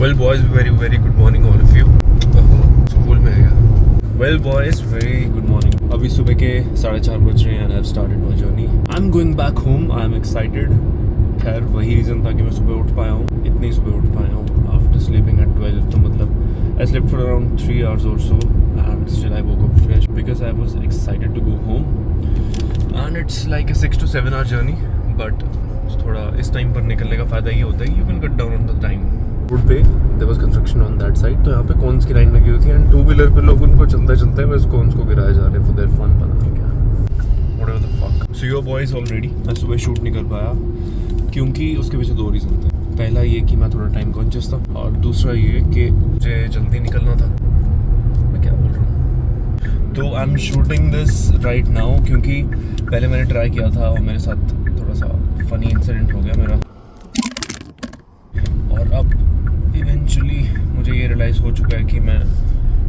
Well boys, very good morning all of you. School में गया. Well boys, very good morning. अभी सुबह के 4:30 बज रहे हैं and I've started my journey. I'm going back home. I'm excited. खैर वही रीज़न था कि मैं सुबह उठ पाया हूँ. इतनी सुबह उठ पाया हूँ after sleeping at 12. तो मतलब I slept for around 3 hours or so and still I woke up fresh because I was excited to go home. And it's like a 6 to 7 hour journey. But थोड़ा इस time पर निकलने का फ़ायदा ये होता है कि you can cut down on the time. Road पे there was construction on that side, तो यहाँ पे कॉन्स की लाइन लगी हुई थी एंड टू व्हीलर पे लोग उनको चलते चलते बस कॉन्स को गिराए जा रहे हैं फॉर देयर फन. पता नहीं क्या, whatever the fuck. So your boy is all ready. मैं सुबह शूट नहीं कर पाया क्योंकि उसके पीछे 2 रीज़न थे. पहला ये कि मैं थोड़ा टाइम कॉन्शियस था और दूसरा ये कि मुझे जल्दी निकलना था. मैं क्या बोल रहा हूँ. तो I am shooting this right now क्योंकि पहले मैंने ट्राई किया था और मेरे साथ थोड़ा सा फनी इंसिडेंट हो गया मेरा. और अब इवेंचुअली मुझे ये रियलाइज़ हो चुका है कि मैं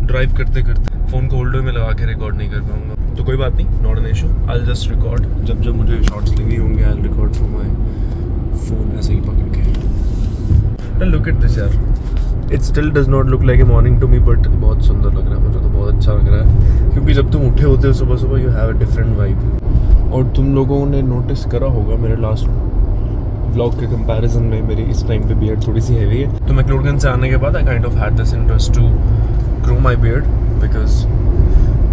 ड्राइव करते करते फ़ोन को होल्डर में लगा के रिकॉर्ड नहीं कर पाऊँगा. तो कोई बात नहीं, not an issue. I will just record जब जब मुझे शॉर्ट्स लगे होंगे. I will record from my phone ऐसे ही पकड़ के. लुक एट दिस यार, it still does not look like a morning to me but बहुत सुंदर लग रहा है. मुझे तो बहुत अच्छा लग रहा है क्योंकि जब तुम उठे होते हो सुबह सुबह you have a different vibe. और तुम लोगों ने नोटिस करा होगा मेरे लास्ट व्लॉग के कंपैरिजन में मेरी इस टाइम पे बियर्ड थोड़ी सी हैवी है. तो मैक्लोडगंज से आने के बाद I kind of had this interest to grow my beard because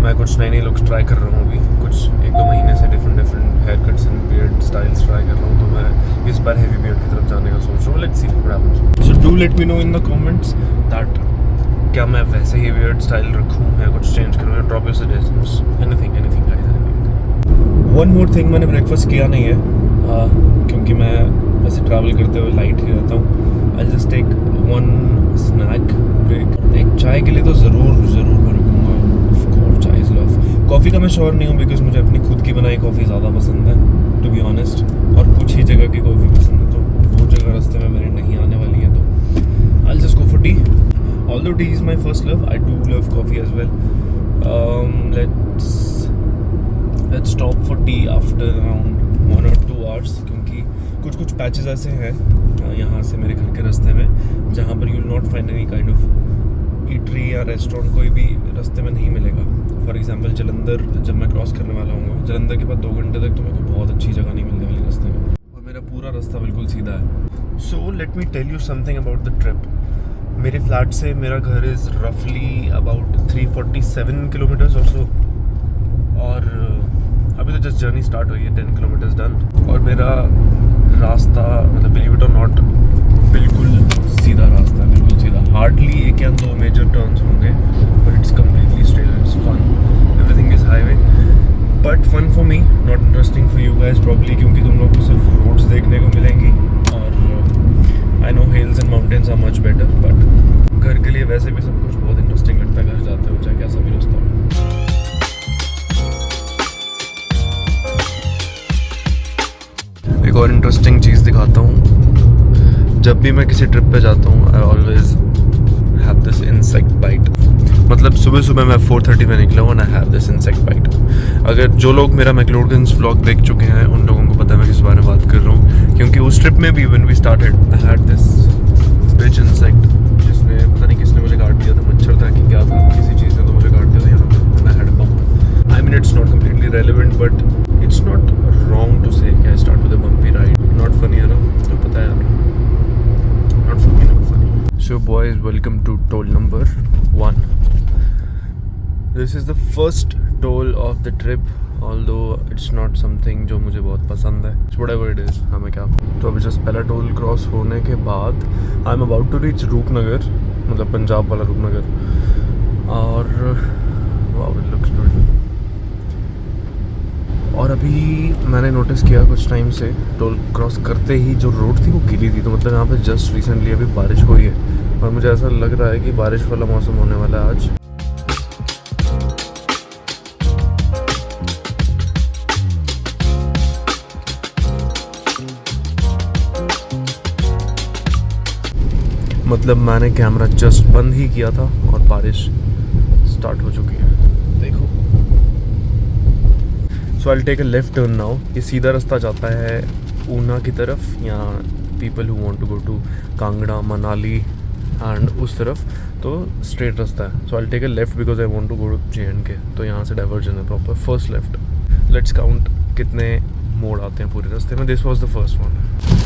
मैं कुछ नई लुक्स ट्राई कर रहा हूँ अभी. कुछ 1-2 महीने से different hair cuts and beard styles try कर रहा हूँ. तो मैं इस बार हैवी बियर्ड की तरफ जाने का सोच रहा हूँ. Let's see what happens. So do let me know in the comments that क्या मैं वैसे ही बियर्ड स्टाइल रखूँ या कुछ चेंज करूँ या drop your suggestions. Anything guys, anything. One more thing, मैंने ब्रेकफास्ट किया नहीं है क्योंकि मैं वैसे ट्रैवल करते हुए लाइट ही रहता हूँ. I just take 1 snack break. एक चाय के लिए तो ज़रूर मैं रुकूँगा. Of course chai is love. Coffee का मैं श्योर नहीं हूँ बिकॉज मुझे अपनी खुद की बनाई कॉफ़ी ज़्यादा पसंद है टू बी ऑनेस्ट. और कुछ ही जगह की कॉफ़ी पसंद है तो वो जगह रास्ते में मेरे नहीं आने वाली है. तो I just go for tea. Although tea is my first love, I do love coffee as well. Let's stop for tea after around 1 or 2 hours क्योंकि कुछ पैचेस ऐसे हैं यहाँ से मेरे घर के रास्ते में जहाँ पर you will not find any kind of eatery या रेस्टोरेंट कोई भी रास्ते में नहीं मिलेगा. फॉर एग्जांपल जलंधर जब मैं क्रॉस करने वाला हूँ, जलंधर के बाद 2 घंटे तक तो मेरे को बहुत अच्छी जगह नहीं मिलने वाली रास्ते में और मेरा पूरा रास्ता बिल्कुल सीधा है. So let me tell you something about the trip. मेरे फ्लैट से मेरा घर इज़ रफली अबाउट 347 किलोमीटर्स और सो. और अभी तो जस्ट जर्नी स्टार्ट हुई है. 10 किलोमीटर्स डन. और मेरा रास्ता मतलब बिलीव इट और नॉट बिल्कुल सीधा रास्ता है. बिल्कुल सीधा. हार्डली 1 या 2 मेजर टर्न्स होंगे but it's completely straight. It's fun. Everything is highway but fun for me, not interesting for you guys probably क्योंकि तुम लोग को सिर्फ रोड्स देखने को मिलेंगी. और I know hills and mountains are much better but घर के लिए वैसे भी सब कुछ बहुत इंटरेस्टिंग लगता है घर जाते हो चाहे कैसा भी रास्ता हो. एक और इंटरेस्टिंग चीज़ दिखाता हूँ. जब भी मैं किसी ट्रिप पे जाता हूँ I always have this insect bite. मतलब सुबह मैं 4:30 में निकला हूँ and I have this insect bite. अगर जो लोग मेरा मैक्लोडगंज व्लॉग देख चुके हैं उन लोगों को पता है मैं किस बारे में बात कर रहा हूँ क्योंकि उस ट्रिप में भी when we started I had this bitch insect जिसने पता नहीं किसने मुझे काट दिया था. मच्छर था कि क्या था, किसी चीज़ ने तो मुझे काट दिया था यहाँ पे. I had a bump. I mean it's not completely relevant but it's not wrong to say I start with a bumpy ride. Not funny है ना, तो पता है यार. Not funny. So boys, welcome to toll number 1. This is the first toll of the trip although it's not something जो मुझे बहुत पसंद है. व्हाटएवर इट इज़, हमें क्या. तो अभी जस्ट पहला टोल क्रॉस होने के बाद I am about to reach Rupnagar, मतलब पंजाब वाला रूपनगर. और वाओ इट लुक्स ब्यूटीफुल. और अभी मैंने नोटिस किया कुछ टाइम से टोल क्रॉस करते ही जो रोड थी वो गीली थी. तो मतलब यहाँ पे जस्ट रिसेंटली अभी बारिश हुई है और मुझे ऐसा लग रहा है कि बारिश वाला मौसम होने वाला है आज. मतलब मैंने कैमरा जस्ट बंद ही किया था और बारिश स्टार्ट हो चुकी है. देखो. So I take a left turn now. ये सीधा रास्ता जाता है ऊना की तरफ. यहाँ people who want to go to Kangra, Manali and उस तरफ तो स्ट्रेट रास्ता है. So I take a left because I want to go to JNK. तो यहाँ से डाइवर्जन है proper. First left. Let's count कितने मोड़ आते हैं पूरे रास्ते में. This was the first one.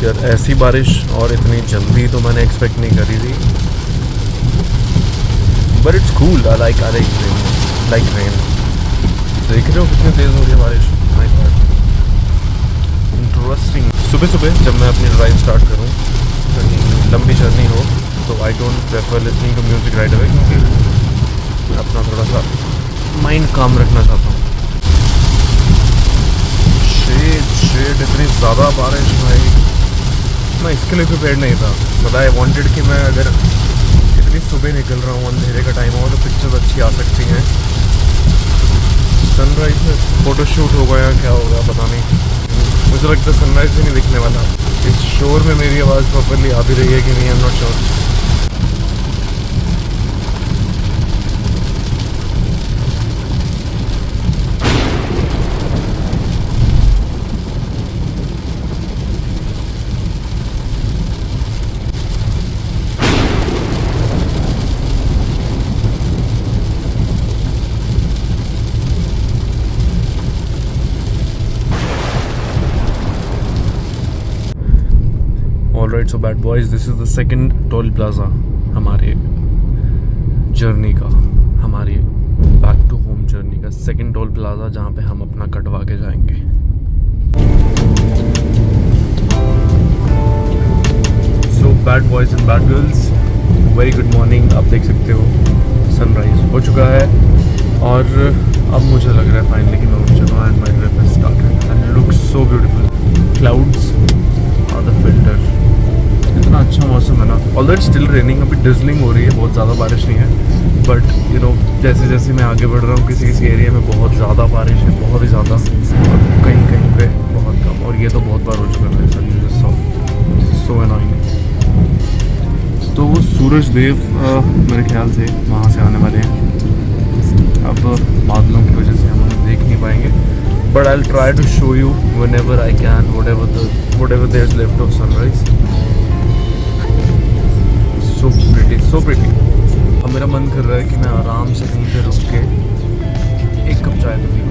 यार ऐसी बारिश और इतनी जल्दी तो मैंने एक्सपेक्ट नहीं करी थी. But it's cool. I like rain. देख रहे हो कितनी तेज़ हो रही है बारिश. My God, interesting. सुबह सुबह जब मैं अपनी ड्राइव स्टार्ट करूँ, कहीं लंबी जर्नी हो, तो I don't prefer listening to music right away, क्योंकि मैं अपना थोड़ा सा माइंड काम रखना चाहता हूँ. शेड इतनी ज़्यादा बारिश भाई, मैं इसके लिए प्रिपेयर्ड नहीं था. बट आई वांटेड कि मैं अगर इतनी सुबह निकल रहा हूँ, अंधेरे का टाइम हो, तो पिक्चर्स अच्छी आ सकती हैं. सनराइज में फ़ोटोशूट होगा या क्या होगा पता नहीं. मुझे लगता है सनराइज भी नहीं दिखने वाला. इस शोर में मेरी आवाज़ प्रॉपरली आ भी रही है कि नहीं, I am not sure. Alright, so bad boys, this is the second toll plaza हमारे जर्नी का, हमारी बैक टू होम जर्नी का सेकंड टोल प्लाजा, जहाँ पे हम अपना कटवा के जाएंगे. So bad boys and bad girls, very good morning. आप देख सकते हो सनराइज हो चुका है और अब मुझे लग रहा है फाइनली कि मैं उठ चुका हूँ. And my trip has started and it looks so beautiful. Clouds are the filter. इतना अच्छा मौसम है ना. Although it's still raining. अभी डिजलिंग हो रही है, बहुत ज़्यादा बारिश नहीं है. बट यू नो, जैसे जैसे मैं आगे बढ़ रहा हूँ, किसी किसी एरिया में बहुत ज़्यादा बारिश है, बहुत ही ज़्यादा, और कहीं कहीं पे बहुत कम. और ये तो बहुत बार हो चुका है मेरे साथ. सो एनॉयिंग. तो वो सूरज देव मेरे ख्याल से वहाँ से आने वाले हैं. अब बादलों की वजह से हम उन्हें देख नहीं पाएंगे. But I will try to show you whenever I can whatever there is left of sunrise. So pretty. अब मेरा मन कर रहा है कि मैं आराम से कहीं पे रुक के एक कप चाय तो पीऊँ.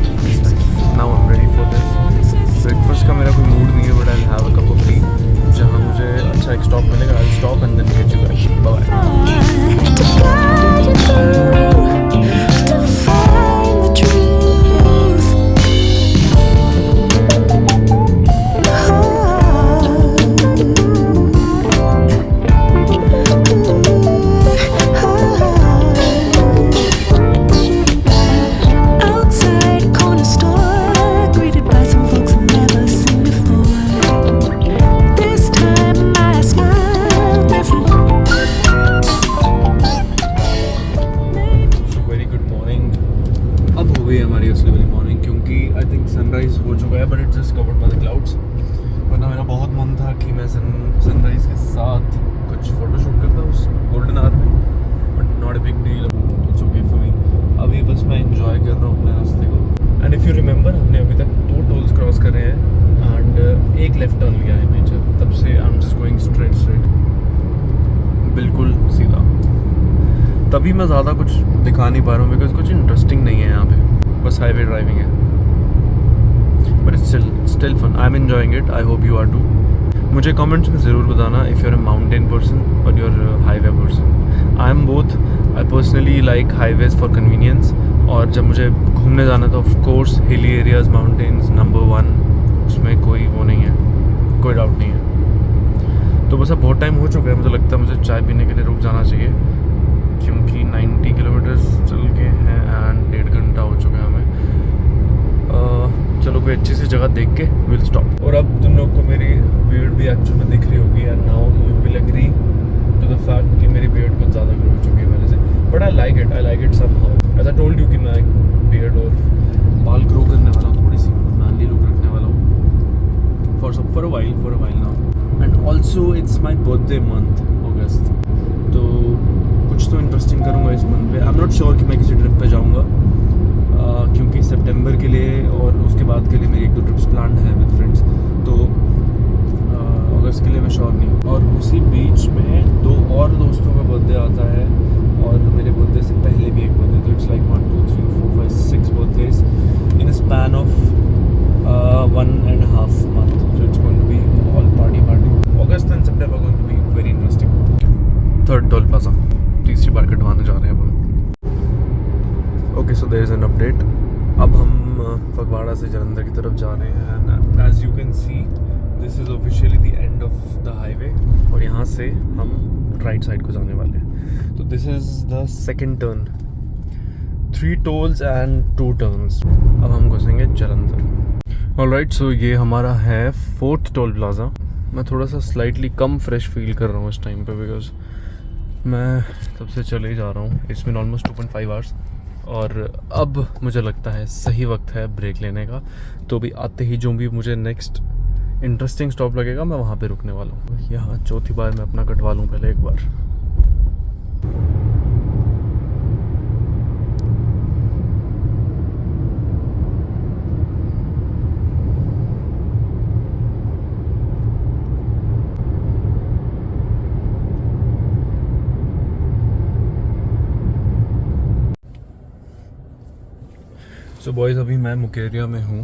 Now I'm ready for this. Breakfast का मेरा कोई मूड नहीं है, but I have a cup of tea. जहाँ मुझे अच्छा एक स्टॉप मिलेगा, I will stop and then get you guys. Bye. Sunrise हो चुका है, but it just covered by the clouds. वरना मेरा बहुत मन था कि मैं सनराइज के साथ कुछ फोटोशूट करता उस गोल्डन आवर में, but not a big deal. It's okay for me. अभी बस मैं एंजॉय कर रहा हूँ अपने रास्ते को. एंड इफ़ यू रिमेंबर, हमने अभी तक 2 टोल्स क्रॉस करे हैं एंड एक लेफ्ट टर्न लिया है मेजर. तब से I am just going straight, बिल्कुल सीधा. तभी मैं ज़्यादा कुछ दिखा नहीं पा रहा हूँ बिकॉज कुछ इंटरेस्टिंग नहीं है यहाँ पे, बस हाईवे ड्राइविंग है. But it's still fun. I am enjoying it. I hope you are too. मुझे कमेंट्स में ज़रूर बताना if you are a mountain person और you are highway person. I am both. I personally like highways for convenience, और जब मुझे घूमने जाना था, of course hilly areas, mountains number 1, उसमें कोई वो नहीं है, कोई डाउट नहीं है. तो बस अब बहुत टाइम हो चुका है, मुझे लगता है मुझे चाय पीने के लिए रुक जाना चाहिए, क्योंकि 90 किलोमीटर्स चल के हैं एंड 1.5 घंटा हो चुका है हमें. चलो कोई अच्छी सी जगह देख के विल स्टॉप. और अब तुम लोग को मेरी बियर्ड भी एक्चुअल में दिख रही होगी, and now you will agree to the fact कि मेरी बियर्ड कुछ ज़्यादा ग्रो हो चुकी है पहले से. But I like it somehow. As I told you कि मैं बियर्ड और बाल ग्रो करने वाला हूँ, थोड़ी सी मैनली लुक रखने वाला हूँ for a while now. And also it's my birthday month, August. तो कुछ तो इंटरेस्टिंग करूँगा इस मंथ पे. आई एम नॉट श्योर कि मैं किसी ट्रिप पे जाऊँगा, क्योंकि सितंबर के लिए और उसके बाद के लिए मेरी 1-2 ट्रिप्स प्लान है विद फ्रेंड्स. तो उसके लिए मैं श्योर नहीं हूँ। और उसी बीच में 2 और दोस्तों का बर्थडे आता है और मेरे बर्थडे से पहले भी एक बर्थडे, तो it's like 1 2 3 4 5 6 birthdays in a span of 1.5 month, so it's going to be all party. August and September are going to be very interesting. Third toll plaza, तीसरी बार कटवाने जा रहे हैं हम। Okay, so there is an update. अब हम फगवाड़ा से जलंधर की तरफ जा रहे हैं and as you can see this is officially the end of the highway और यहाँ से हम राइट साइड को जाने वाले हैं। तो this is the second turn, 3 tolls and 2 turns। अब हम घुसेंगे जलंधर। ऑलराइट, सो ये हमारा है 4th टोल प्लाज़ा। मैं थोड़ा सा स्लाइटली कम फ्रेश फील कर रहा हूँ इस टाइम पे बिकॉज मैं तब से चले ही जा रहा हूँ। इट्स बीन ऑलमोस्ट 2.5 आवर्स और अब मुझे लगता है सही वक्त है ब्रेक लेने का। तो भी आते ही जो भी मुझे नेक्स्ट इंटरेस्टिंग स्टॉप लगेगा मैं वहाँ पे रुकने वाला हूँ। यहाँ चौथी बार मैं अपना कटवा लूँ पहले एक बार। सो बॉयज़, अभी मैं मुकेरिया में हूँ,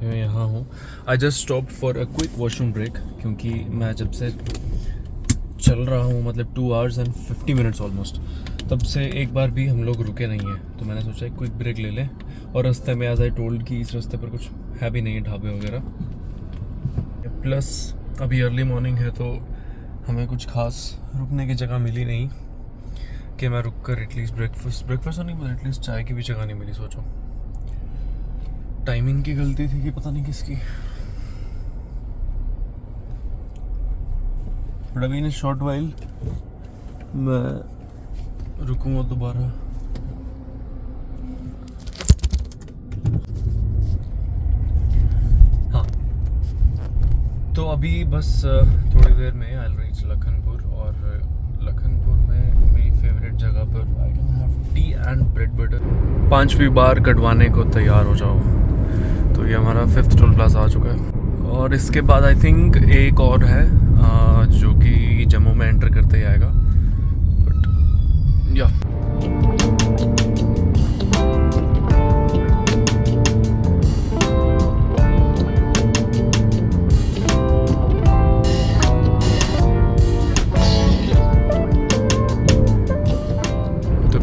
मैं यहाँ हूँ। I just stop for a quick washroom break क्योंकि मैं जब से चल रहा हूँ मतलब 2 hours and 50 minutes ऑलमोस्ट, तब से एक बार भी हम लोग रुके नहीं हैं। तो मैंने सोचा एक क्विक ब्रेक ले लें और रास्ते में एज आई टोल्ड कि इस रास्ते पर कुछ है भी नहीं है ढाबे वगैरह, प्लस अभी अर्ली मॉर्निंग है तो हमें कुछ खास रुकने की जगह मिली नहीं कि मैं रुक कर एटलीस्ट ब्रेकफास्ट नहीं मतलब एटलीस्ट चाय की भी जगह नहीं मिली। सोचो टाइमिंग की गलती थी कि पता नहीं किसकी। बट अभी इन शॉर्ट वाइल मैं रुकूंगा दोबारा। हाँ, तो अभी बस थोड़ी देर में आई विल रीच लखनपुर और लखनपुर में मेरी फेवरेट जगह पर I can have tea and bread butter. 5वीं बार कटवाने को तैयार हो जाओ। तो ये हमारा 5th टोल प्लाजा आ चुका है और इसके बाद आई थिंक एक और है जो कि जम्मू में एंटर करते ही आएगा। बट या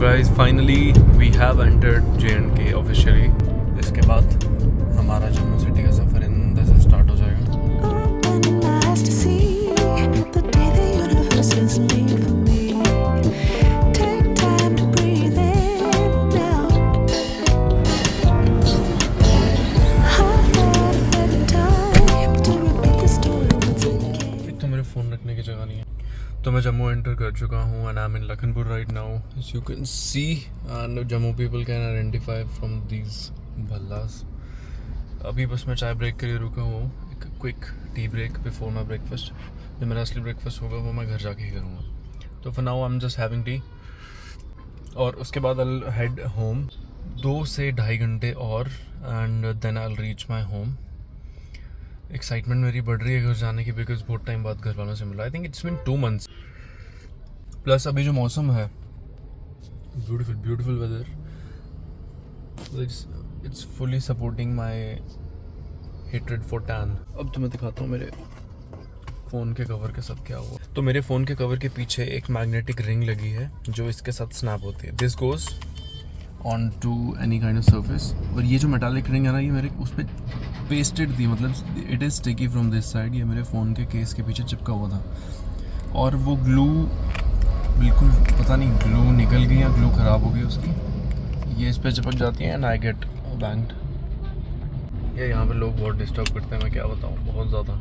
guys, finally we have entered J&K officially। इसके बाद हमारा जम्मू सिटी का सफ़र इंदर से स्टार्ट हो जाएगा। एक तो मेरे फ़ोन रखने की जगह नहीं है। तो मैं जम्मू एंटर कर चुका हूँ and I am in Lakhanpur right now as you can see and Jammu people can identify from these भल्लास। अभी बस मैं चाय ब्रेक के लिए रुका हूँ, एक quick tea break before my breakfast. जो मेरा असली ब्रेकफास्ट होगा वो मैं घर जाके ही करूँगा। तो for now I am just having T और उसके बाद आई विल हेड होम 2 से 2.5 घंटे और and then I will reach my home. Excitement मेरी बढ़ रही है घर जाने की बिकॉज बहुत टाइम बाद घर वालों से मिला। I think it's been 2 months। Plus अभी जो मौसम है beautiful weather, it's fully supporting my hatred for tan. अब तो मैं दिखाता हूँ मेरे फ़ोन के कवर के साथ क्या हुआ। तो मेरे फ़ोन के कवर के पीछे एक मैग्नेटिक रिंग लगी है जो इसके साथ स्नैप होती है। This goes on to any kind of surface. और ये जो मेटालिक रिंग है ना, ये मेरे उस पर पेस्टेड थी, मतलब it is sticky from this side. ये मेरे फ़ोन के केस के पीछे चिपका हुआ था और वो ग्लू बिल्कुल पता नहीं ग्लू निकल गई या ग्लू ख़राब हो गई उसकी। ये इस पर चिपक जाती है एंड आई गेट बैंक्ड। ये यहाँ पे लोग बहुत डिस्टर्ब करते हैं, मैं क्या बताऊँ, बहुत ज़्यादा।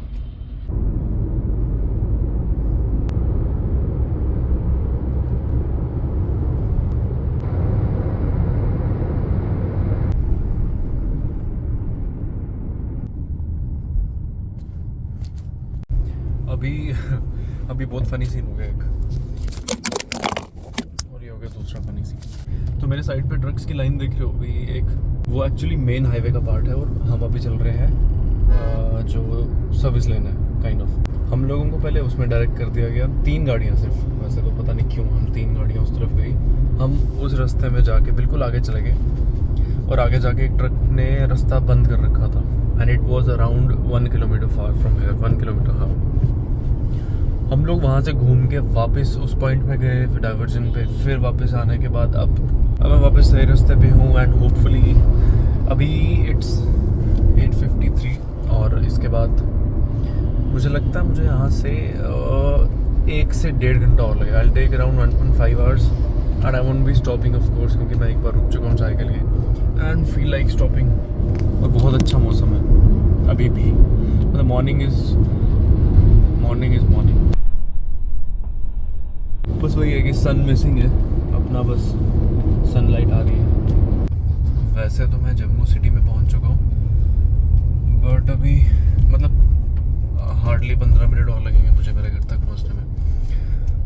अभी बहुत फनी सीन हो गया एक, और ये हो गया दूसरा फनी सीन। तो मेरे साइड पे ट्रक्स की लाइन देख रहे हो, अभी एक वो एक्चुअली मेन हाईवे का पार्ट है और हम अभी चल रहे हैं जो सर्विस लेन है काइंड ऑफ। हम लोगों को पहले उसमें डायरेक्ट कर दिया गया 3 गाड़ियाँ सिर्फ, वैसे तो पता नहीं क्यों हम 3 गाड़ियाँ उस तरफ गई। हम उस रास्ते में जाके बिल्कुल आगे चले गए और आगे जाके एक ट्रक ने रास्ता बंद कर रखा था and it was around 1 kilometre far from here, 1 kilometre. हाँ, हम लोग वहाँ से घूम के वापस उस पॉइंट पे गए, फिर डाइवर्जन पे, फिर वापस आने के बाद अब मैं वापस सही रास्ते पे हूँ एंड होपफुली अभी इट्स 8:53 और इसके बाद मुझे लगता है मुझे यहाँ से 1 से 1.5 घंटा और लगेगा। I will take around 1.5 hours and I won't be stopping of course, क्योंकि मैं एक बार रुक चुका हूँ चाय के लिए एंड फील लाइक स्टॉपिंग। और बहुत अच्छा मौसम है अभी भी, मतलब मॉर्निंग इज़ मॉर्निंग। बस वही है कि सन मिसिंग है अपना, बस सनलाइट आ रही है। वैसे तो मैं जम्मू सिटी में पहुंच चुका हूँ बट अभी मतलब हार्डली 15 मिनट और लगेंगे मुझे मेरे घर तक पहुंचने में।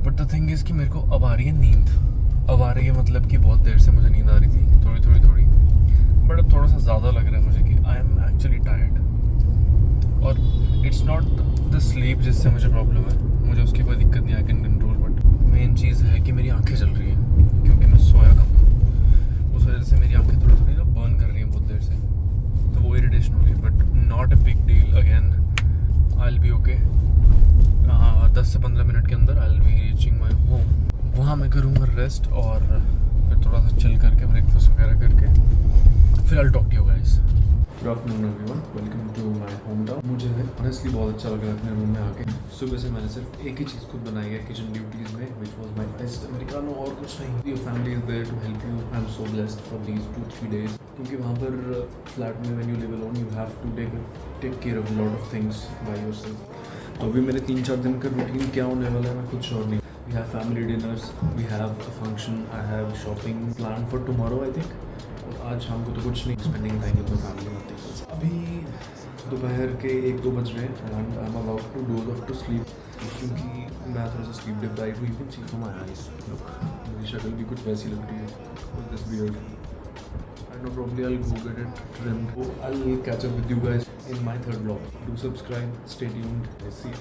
बट द थिंग इज़ कि मेरे को अब आ रही है नींद। अब आ रही है मतलब कि बहुत देर से मुझे नींद आ रही थी, थोड़ी बट अब थोड़ा सा ज़्यादा लग रहा है मुझे कि आई एम एक्चुअली टायर्ड। और इट्स नॉट द स्लीप जिससे मुझे प्रॉब्लम है, मुझे उसकी कोई दिक्कत नहीं, I can control. But main चीज़ है कि मेरी आंखें जल रही हैं क्योंकि मैं सोया कम हूँ, उस वजह से मेरी आंखें थोड़ी ना बर्न कर रही हैं बहुत देर से, तो वो इरिटेशन हो रही है। But not a big deal, again I will be okay. 10 से 15 मिनट के अंदर I will be reaching my home. वहाँ मैं करूँगा रेस्ट और फिर थोड़ा सा चिल करके ब्रेकफास्ट वगैरह करके फिर I will talk to you guys. Good afternoon everyone, welcome to my home town. मुझे ऑनेस्टली बहुत अच्छा लग रहा है अपने रूम में आके। सुबह से मैंने सिर्फ एक ही चीज़ खुद बनाई है किचन ड्यूटीज़ में, which was my best americano, और कुछ नहीं। Your family is there to help you. I am so blessed for these 2-3 days, क्योंकि वहाँ पर फ्लैट में when you live alone you have to take care of lot of things by yourself. तो अभी मेरे 3-4 दिन का रूटीन क्या होने वाला है मैं खुद श्योर नहीं। We have family dinners, we have a function, I have shopping plan for tomorrow I think. और आज शाम को तो कुछ नहीं, spending time with my family nothing. अभी दोपहर के 1-2 बज रहे हैं and I am about to doze off to sleep, क्योंकि मैं थोड़ा सा स्लीप डिप्राइव्ड हुई। You can see from my eyes, look मेरी शक्ल भी कुछ वैसी लगती है with this beard. I know probably I will go get it trimmed. So I'll catch up with you guys in my third vlog. Do subscribe, stay tuned, see you.